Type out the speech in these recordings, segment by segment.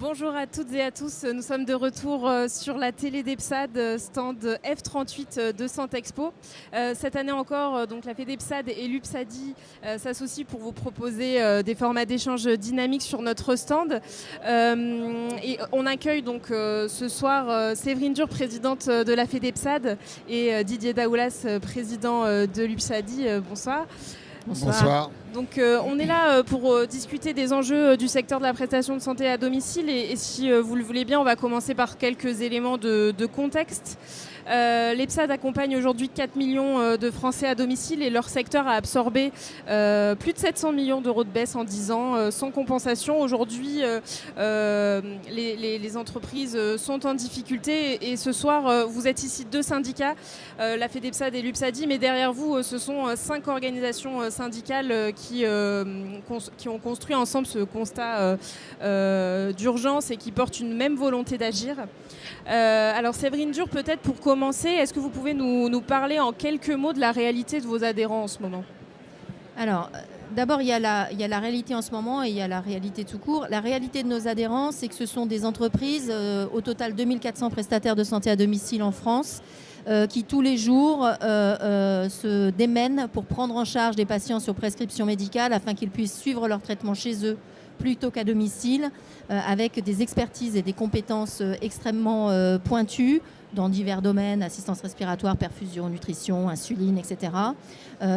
Bonjour à toutes et à tous, nous sommes de retour sur la télé d'EPSAD, stand F38 de Santexpo. Cette année encore, donc la FEDEPSAD et l'UPSADI s'associent pour vous proposer des formats d'échange dynamiques sur notre stand. Et on accueille donc ce soir Séverine Dur, présidente de la FEDEPSAD, et Didier Daoulas, président de l'UPSADI. Bonsoir. Bonsoir. Donc on est là pour discuter des enjeux du secteur de la prestation de santé à domicile et si vous le voulez bien, on va commencer par quelques éléments de contexte. L'EPSAD accompagne aujourd'hui 4 millions de Français à domicile et leur secteur a absorbé plus de 700 millions d'euros de baisse en 10 ans sans compensation. Aujourd'hui, les entreprises sont en difficulté et ce soir, vous êtes ici deux syndicats, la FEDEPSAD et l'UPSADI, mais derrière vous, ce sont 5 organisations syndicales qui ont construit ensemble ce constat d'urgence et qui portent une même volonté d'agir. Alors Séverine Dur, peut-être pour commencer, est-ce que vous pouvez nous parler en quelques mots de la réalité de vos adhérents en ce moment ? Alors, d'abord, il y a la réalité en ce moment et il y a la réalité tout court. La réalité de nos adhérents, c'est que ce sont des entreprises, au total 2400 prestataires de santé à domicile en France, qui tous les jours se démènent pour prendre en charge des patients sur prescription médicale afin qu'ils puissent suivre leur traitement chez eux plutôt qu'à domicile, avec des expertises et des compétences extrêmement pointues dans divers domaines, assistance respiratoire, perfusion, nutrition, insuline, etc.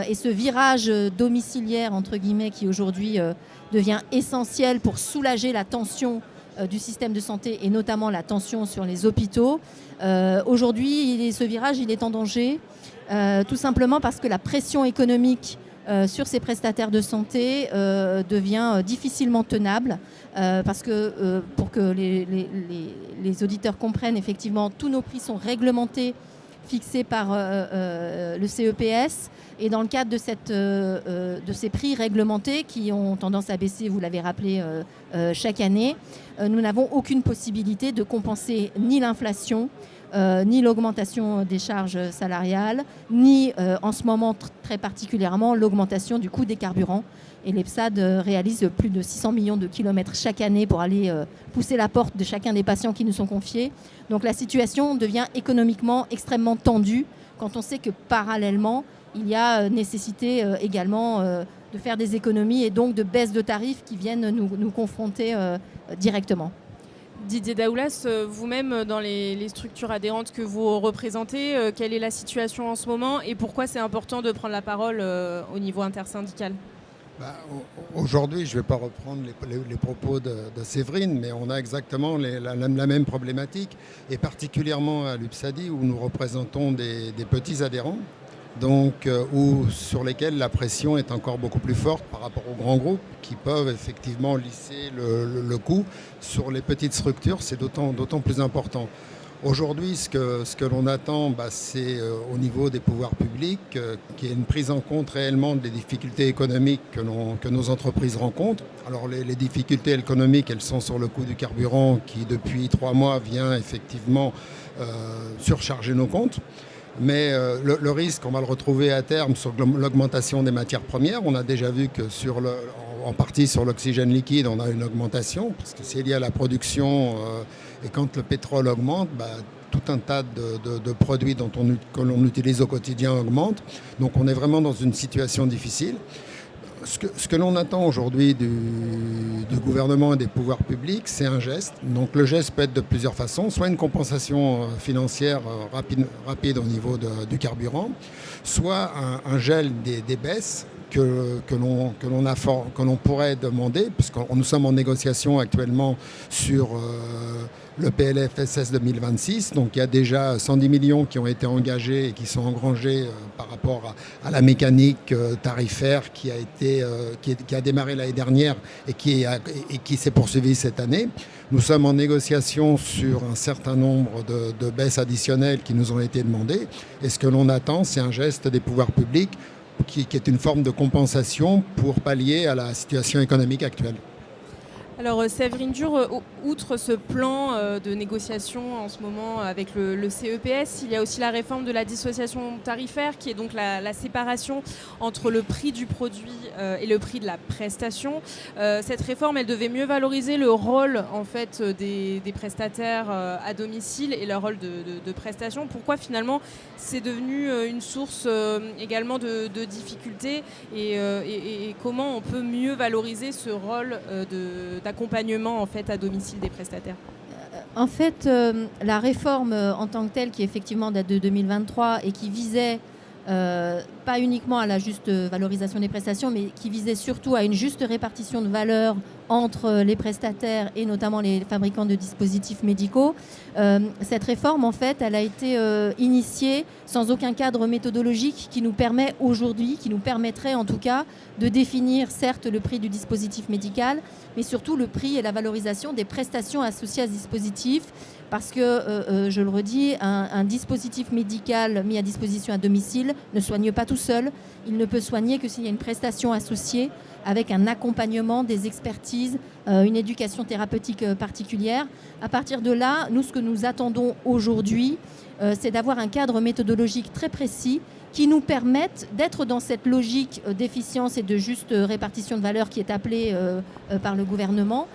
Et ce virage domiciliaire, entre guillemets, qui aujourd'hui devient essentiel pour soulager la tension du système de santé et notamment la tension sur les hôpitaux. Aujourd'hui, ce virage, il est en danger, tout simplement parce que la pression économique sur ces prestataires de santé devient difficilement tenable parce que pour que les auditeurs comprennent, effectivement, tous nos prix sont réglementés, fixés par le CEPS, et dans le cadre de ces prix réglementés qui ont tendance à baisser, vous l'avez rappelé, chaque année, nous n'avons aucune possibilité de compenser ni l'inflation, ni l'augmentation des charges salariales, ni en ce moment très particulièrement l'augmentation du coût des carburants. Et l'EPSAD réalise plus de 600 millions de kilomètres chaque année pour aller pousser la porte de chacun des patients qui nous sont confiés. Donc la situation devient économiquement extrêmement tendue quand on sait que parallèlement, il y a nécessité également de faire des économies et donc de baisse de tarifs qui viennent nous confronter directement. Didier Daoulas, vous-même, dans les structures adhérentes que vous représentez, quelle est la situation en ce moment et pourquoi c'est important de prendre la parole au niveau intersyndical ? Aujourd'hui, je ne vais pas reprendre les propos de Séverine, mais on a exactement la même problématique, et particulièrement à l'UPSADI où nous représentons des petits adhérents, donc sur lesquels la pression est encore beaucoup plus forte par rapport aux grands groupes qui peuvent effectivement lisser le coût. Sur les petites structures, c'est d'autant plus important. Aujourd'hui, ce que l'on attend, c'est au niveau des pouvoirs publics qu'il y ait une prise en compte réellement des difficultés économiques que nos entreprises rencontrent. Alors les difficultés économiques, elles sont sur le coût du carburant qui, depuis 3 mois, vient effectivement surcharger nos comptes. Mais le risque, on va le retrouver à terme sur l'augmentation des matières premières. On a déjà vu que en partie sur l'oxygène liquide, on a une augmentation, parce que c'est lié à la production. Et quand le pétrole augmente, tout un tas de produits que l'on utilise au quotidien augmentent. Donc on est vraiment dans une situation difficile. Ce que l'on attend aujourd'hui du gouvernement et des pouvoirs publics, c'est un geste. Donc le geste peut être de plusieurs façons, soit une compensation financière rapide au niveau du carburant, soit un gel des baisses que l'on pourrait demander, puisque nous sommes en négociation actuellement sur le PLFSS 2026. Donc il y a déjà 110 millions qui ont été engagés et qui sont engrangés par rapport à la mécanique tarifaire qui a démarré l'année dernière et qui s'est poursuivie cette année. Nous sommes en négociation sur un certain nombre de baisses additionnelles qui nous ont été demandées. Et ce que l'on attend, c'est un geste des pouvoirs publics qui est une forme de compensation pour pallier à la situation économique actuelle. Alors Séverine Dur, outre ce plan de négociation en ce moment avec le CEPS, il y a aussi la réforme de la dissociation tarifaire, qui est donc la séparation entre le prix du produit et le prix de la prestation. Cette réforme, elle devait mieux valoriser le rôle en fait, des prestataires à domicile et leur rôle de prestation. Pourquoi finalement c'est devenu une source également de difficultés et comment on peut mieux valoriser ce rôle d'accompagnement en fait, à domicile des prestataires? En fait, la réforme en tant que telle, qui effectivement date de 2023 et qui visait pas uniquement à la juste valorisation des prestations, mais qui visait surtout à une juste répartition de valeur entre les prestataires et notamment les fabricants de dispositifs médicaux. Cette réforme, en fait, elle a été initiée sans aucun cadre méthodologique qui nous permet aujourd'hui, qui nous permettrait en tout cas de définir certes le prix du dispositif médical, mais surtout le prix et la valorisation des prestations associées à ce dispositif. Parce que, je le redis, un dispositif médical mis à disposition à domicile ne soigne pas tout seul. Il ne peut soigner que s'il y a une prestation associée avec un accompagnement, des expertises, une éducation thérapeutique particulière. À partir de là, nous, ce que nous attendons aujourd'hui, c'est d'avoir un cadre méthodologique très précis qui nous permette d'être dans cette logique d'efficience et de juste répartition de valeur qui est appelée par le gouvernement,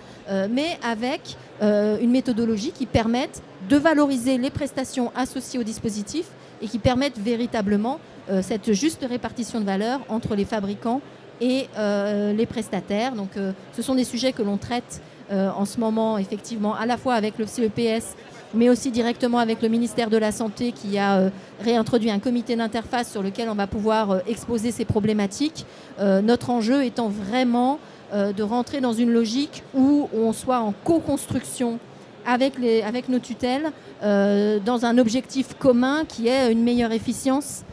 mais avec une méthodologie qui permette de valoriser les prestations associées au dispositif et qui permette véritablement cette juste répartition de valeur entre les fabricants et les prestataires. Donc, ce sont des sujets que l'on traite en ce moment, effectivement, à la fois avec le CEPS, mais aussi directement avec le ministère de la Santé qui a réintroduit un comité d'interface sur lequel on va pouvoir exposer ces problématiques. Notre enjeu étant vraiment de rentrer dans une logique où on soit en co-construction avec nos tutelles dans un objectif commun qui est une meilleure efficience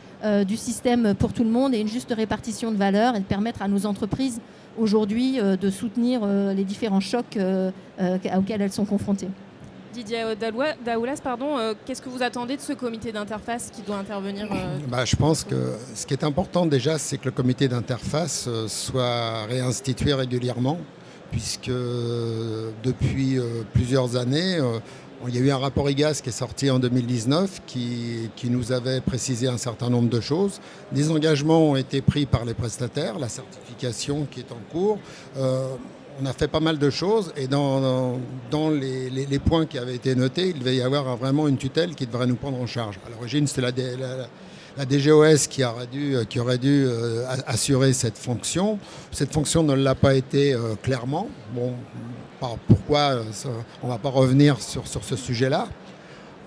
du système pour tout le monde et une juste répartition de valeur et de permettre à nos entreprises aujourd'hui de soutenir les différents chocs auxquels elles sont confrontées. Didier Daoulas, qu'est-ce que vous attendez de ce comité d'interface qui doit intervenir Je pense que ce qui est important déjà, c'est que le comité d'interface soit réinstitué régulièrement, puisque depuis plusieurs années, il y a eu un rapport IGAS qui est sorti en 2019 qui nous avait précisé un certain nombre de choses. Des engagements ont été pris par les prestataires, la certification qui est en cours. On a fait pas mal de choses et dans les points qui avaient été notés, il devait y avoir vraiment une tutelle qui devrait nous prendre en charge. À l'origine, c'était la DGOS qui aurait dû assurer cette fonction. Cette fonction ne l'a pas été clairement. Bon, pourquoi on ne va pas revenir sur ce sujet-là.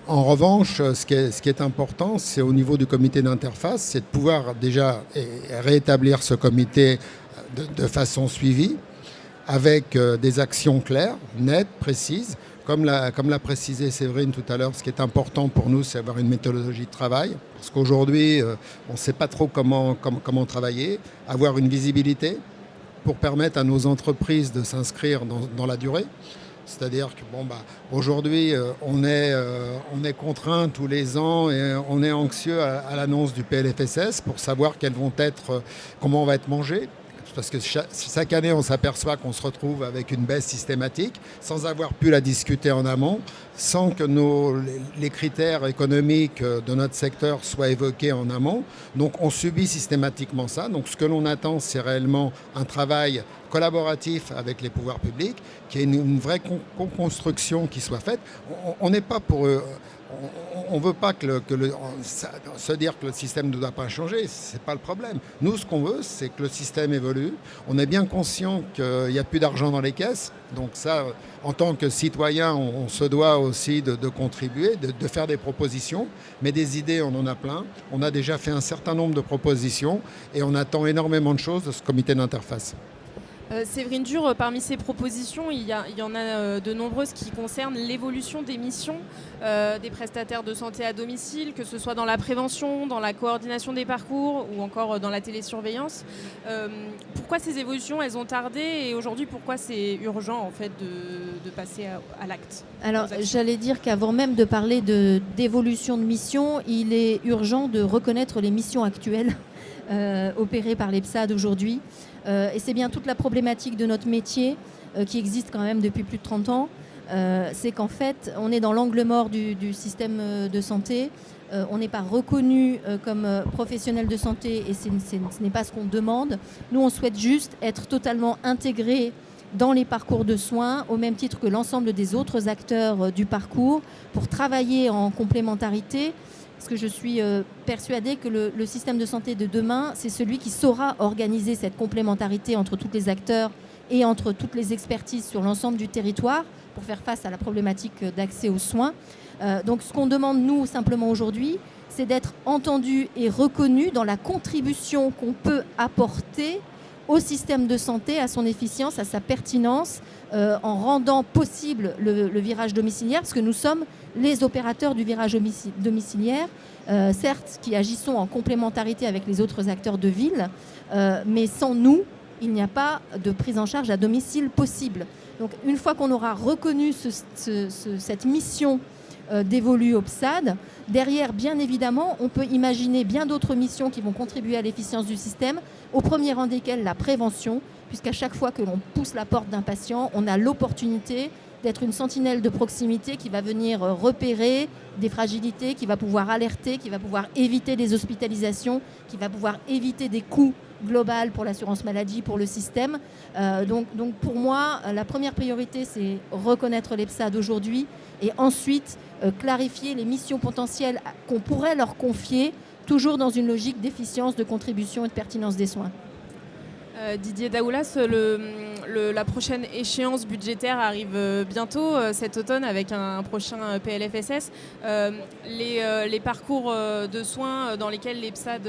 En revanche, ce qui est important, c'est au niveau du comité d'interface, c'est de pouvoir déjà rétablir ce comité de façon suivie, avec des actions claires, nettes, précises. Comme l'a précisé Séverine tout à l'heure, ce qui est important pour nous, c'est avoir une méthodologie de travail. Parce qu'aujourd'hui, on ne sait pas trop comment travailler, avoir une visibilité pour permettre à nos entreprises de s'inscrire dans la durée. C'est-à-dire que aujourd'hui, on est contraint tous les ans et on est anxieux à l'annonce du PLFSS pour savoir comment on va être mangé. Parce que chaque année, on s'aperçoit qu'on se retrouve avec une baisse systématique, sans avoir pu la discuter en amont, sans que les critères économiques de notre secteur soient évoqués en amont. Donc on subit systématiquement ça. Donc ce que l'on attend, c'est réellement un travail collaboratif avec les pouvoirs publics, qu'il y ait une vraie construction qui soit faite. On n'est pas pour... On ne veut pas se dire que le système ne doit pas changer, ce n'est pas le problème. Nous, ce qu'on veut, c'est que le système évolue. On est bien conscient qu'il n'y a plus d'argent dans les caisses. Donc ça, en tant que citoyen, on se doit aussi de contribuer, de faire des propositions. Mais des idées, on en a plein. On a déjà fait un certain nombre de propositions et on attend énormément de choses de ce comité d'interface. Séverine Dur, parmi ces propositions, il y en a de nombreuses qui concernent l'évolution des missions des prestataires de santé à domicile, que ce soit dans la prévention, dans la coordination des parcours ou encore dans la télésurveillance. Pourquoi ces évolutions, elles ont tardé et aujourd'hui, pourquoi c'est urgent en fait de passer à l'acte? Alors, j'allais dire qu'avant même de parler d'évolution de mission, il est urgent de reconnaître les missions actuelles opérées par l'EPSAD aujourd'hui. Et c'est bien toute la problématique de notre métier qui existe quand même depuis plus de 30 ans, c'est qu'en fait, on est dans l'angle mort du système de santé. On n'est pas reconnu comme professionnel de santé et ce n'est pas ce qu'on demande. Nous, on souhaite juste être totalement intégrés dans les parcours de soins, au même titre que l'ensemble des autres acteurs du parcours, pour travailler en complémentarité. Parce que je suis persuadée que le système de santé de demain, c'est celui qui saura organiser cette complémentarité entre tous les acteurs et entre toutes les expertises sur l'ensemble du territoire pour faire face à la problématique d'accès aux soins. Donc ce qu'on demande, nous, simplement aujourd'hui, c'est d'être entendu et reconnu dans la contribution qu'on peut apporter au système de santé, à son efficience, à sa pertinence, en rendant possible le virage domiciliaire, parce que nous sommes les opérateurs du virage domiciliaire, certes qui agissons en complémentarité avec les autres acteurs de ville, mais sans nous, il n'y a pas de prise en charge à domicile possible. Donc une fois qu'on aura reconnu cette mission dévolue au PSAD, derrière, bien évidemment, on peut imaginer bien d'autres missions qui vont contribuer à l'efficience du système, au premier rang desquelles la prévention, puisqu'à chaque fois que l'on pousse la porte d'un patient, on a l'opportunité d'être une sentinelle de proximité qui va venir repérer des fragilités, qui va pouvoir alerter, qui va pouvoir éviter des hospitalisations, qui va pouvoir éviter des coûts globaux pour l'assurance maladie, pour le système. Donc pour moi, la première priorité, c'est reconnaître les PSAD aujourd'hui et ensuite clarifier les missions potentielles qu'on pourrait leur confier, toujours dans une logique d'efficience, de contribution et de pertinence des soins. Didier Daoulas, la prochaine échéance budgétaire arrive bientôt cet automne avec un prochain PLFSS. Les parcours de soins dans lesquels les PSAD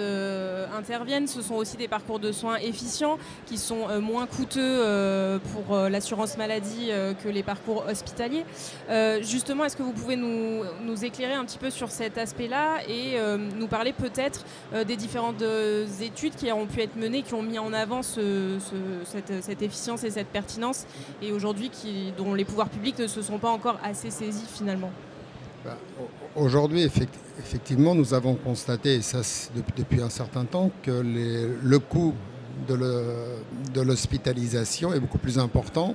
interviennent, ce sont aussi des parcours de soins efficients qui sont moins coûteux pour l'assurance maladie que les parcours hospitaliers. Justement, est-ce que vous pouvez nous éclairer un petit peu sur cet aspect-là et nous parler peut-être des différentes études qui ont pu être menées, qui ont mis en avant cette efficience et cette pertinence, et aujourd'hui dont les pouvoirs publics ne se sont pas encore assez saisis finalement? Aujourd'hui, effectivement, nous avons constaté, et ça depuis un certain temps, que le coût de l'hospitalisation est beaucoup plus important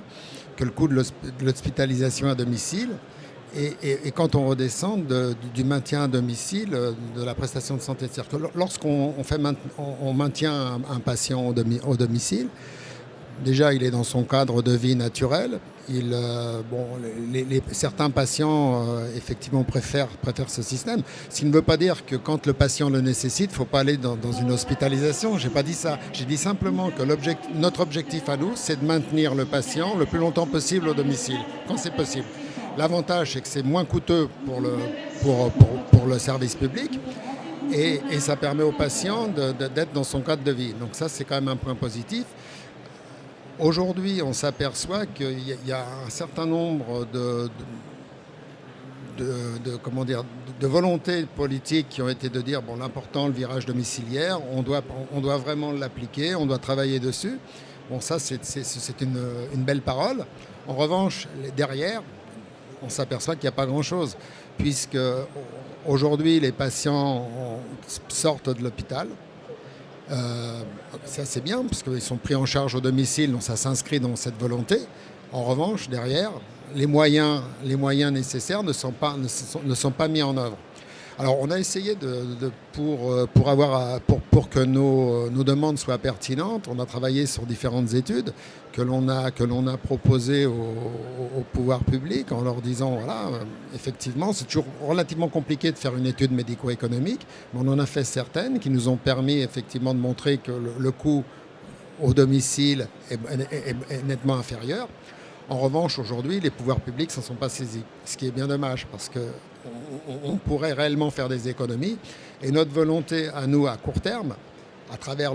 que le coût de l'hospitalisation à domicile. Et quand on redescend du maintien à domicile, de la prestation de santé, c'est-à-dire que lorsqu'on maintient un patient au domicile, déjà il est dans son cadre de vie naturel. Certains patients effectivement préfèrent ce système. Ce qui ne veut pas dire que quand le patient le nécessite, il ne faut pas aller dans une hospitalisation. Je n'ai pas dit ça. J'ai dit simplement que notre objectif à nous, c'est de maintenir le patient le plus longtemps possible au domicile, quand c'est possible. L'avantage, c'est que c'est moins coûteux pour le service public et ça permet au patient d'être dans son cadre de vie. Donc ça, c'est quand même un point positif. Aujourd'hui, on s'aperçoit qu'il y a un certain nombre de volontés politiques qui ont été de dire bon, l'important, le virage domiciliaire, on doit vraiment l'appliquer, on doit travailler dessus. Bon, ça, c'est une belle parole. En revanche, derrière, on s'aperçoit qu'il n'y a pas grand-chose, puisque aujourd'hui, les patients sortent de l'hôpital. Ça, c'est bien, parce qu'ils sont pris en charge au domicile, donc ça s'inscrit dans cette volonté. En revanche, derrière, les moyens nécessaires ne sont pas mis en œuvre. Alors, on a essayé pour que nos demandes soient pertinentes, on a travaillé sur différentes études que l'on a proposées au pouvoir public en leur disant, voilà, effectivement, c'est toujours relativement compliqué de faire une étude médico-économique, mais on en a fait certaines qui nous ont permis effectivement de montrer que le coût au domicile est nettement inférieur. En revanche, aujourd'hui, les pouvoirs publics ne s'en sont pas saisis, ce qui est bien dommage parce qu'on pourrait réellement faire des économies. Et notre volonté à nous, à court terme, à travers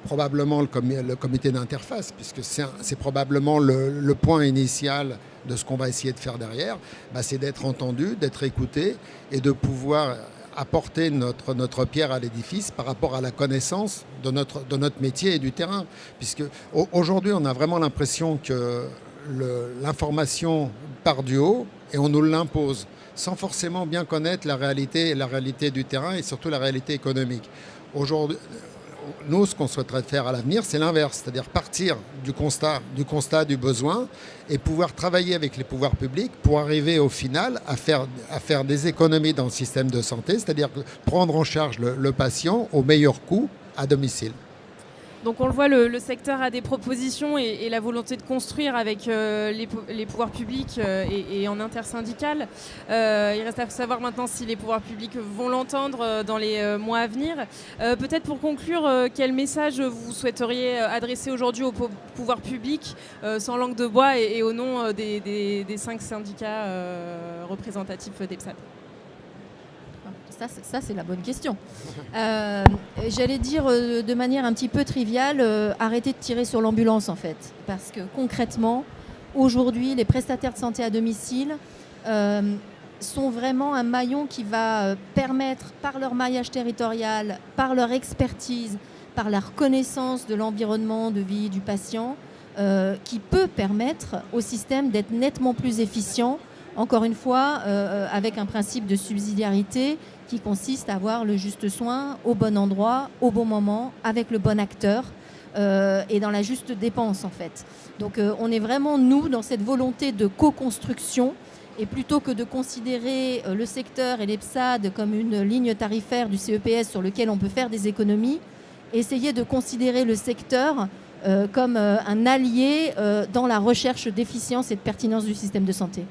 probablement le comité d'interface, puisque c'est probablement le point initial de ce qu'on va essayer de faire derrière, c'est d'être entendu, d'être écouté et de pouvoir apporter notre pierre à l'édifice par rapport à la connaissance de notre métier et du terrain. Puisque aujourd'hui, on a vraiment l'impression que l'information part du haut et on nous l'impose sans forcément bien connaître la réalité du terrain et surtout la réalité économique. nous, ce qu'on souhaiterait faire à l'avenir, c'est l'inverse, c'est-à-dire partir du constat du besoin et pouvoir travailler avec les pouvoirs publics pour arriver au final à faire des économies dans le système de santé, c'est-à-dire prendre en charge le patient au meilleur coût à domicile. Donc on le voit, le secteur a des propositions et la volonté de construire avec les pouvoirs publics et en intersyndical. Il reste à savoir maintenant si les pouvoirs publics vont l'entendre dans les mois à venir. Peut-être pour conclure, quel message vous souhaiteriez adresser aujourd'hui aux pouvoirs publics sans langue de bois et au nom des 5 syndicats représentatifs d'EPSAD? Ça, c'est la bonne question. J'allais dire de manière un petit peu triviale, arrêtez de tirer sur l'ambulance en fait. Parce que concrètement, aujourd'hui, les prestataires de santé à domicile sont vraiment un maillon qui va permettre, par leur maillage territorial, par leur expertise, par la reconnaissance de l'environnement de vie du patient, qui peut permettre au système d'être nettement plus efficient, encore une fois, avec un principe de subsidiarité qui consiste à avoir le juste soin au bon endroit, au bon moment, avec le bon acteur et dans la juste dépense en fait. Donc on est vraiment, nous, dans cette volonté de co-construction et plutôt que de considérer le secteur et l'EPSAD comme une ligne tarifaire du CEPS sur lequel on peut faire des économies, essayer de considérer le secteur comme un allié dans la recherche d'efficience et de pertinence du système de santé.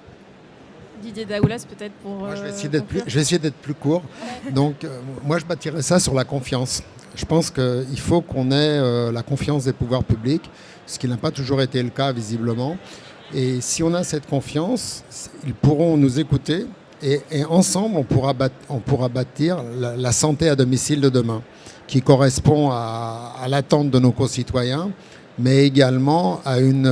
Didier Daoulas, peut-être pour... Moi, je vais essayer d'être plus court. Donc, moi, je bâtirais ça sur la confiance. Je pense qu'il faut qu'on ait la confiance des pouvoirs publics, ce qui n'a pas toujours été le cas, visiblement. Et si on a cette confiance, ils pourront nous écouter et ensemble, on pourra bâtir la santé à domicile de demain, qui correspond à l'attente de nos concitoyens, mais également à une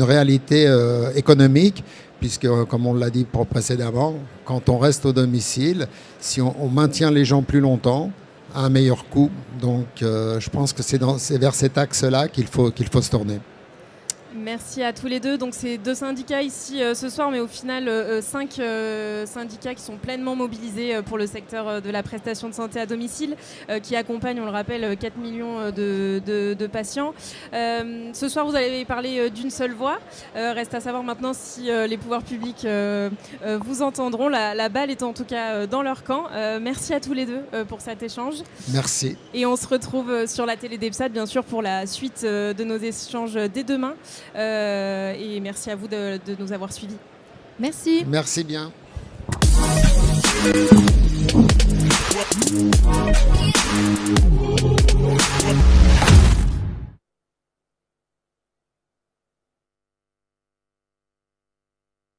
réalité économique, puisque, comme on l'a dit précédemment, quand on reste au domicile, si on maintient les gens plus longtemps, à un meilleur coût. Donc, je pense que c'est vers cet axe-là qu'il faut se tourner. Merci à tous les deux. Donc c'est 2 syndicats ici ce soir, mais au final 5 syndicats qui sont pleinement mobilisés pour le secteur de la prestation de santé à domicile, qui accompagnent, on le rappelle, 4 millions de patients. Ce soir, vous allez parler d'une seule voix. Reste à savoir maintenant si les pouvoirs publics vous entendront. La balle est en tout cas dans leur camp. Merci à tous les deux pour cet échange. Merci. Et on se retrouve sur la télé d'EPSAD, bien sûr, pour la suite de nos échanges dès demain. Et merci à vous de nous avoir suivis. Merci. Merci bien.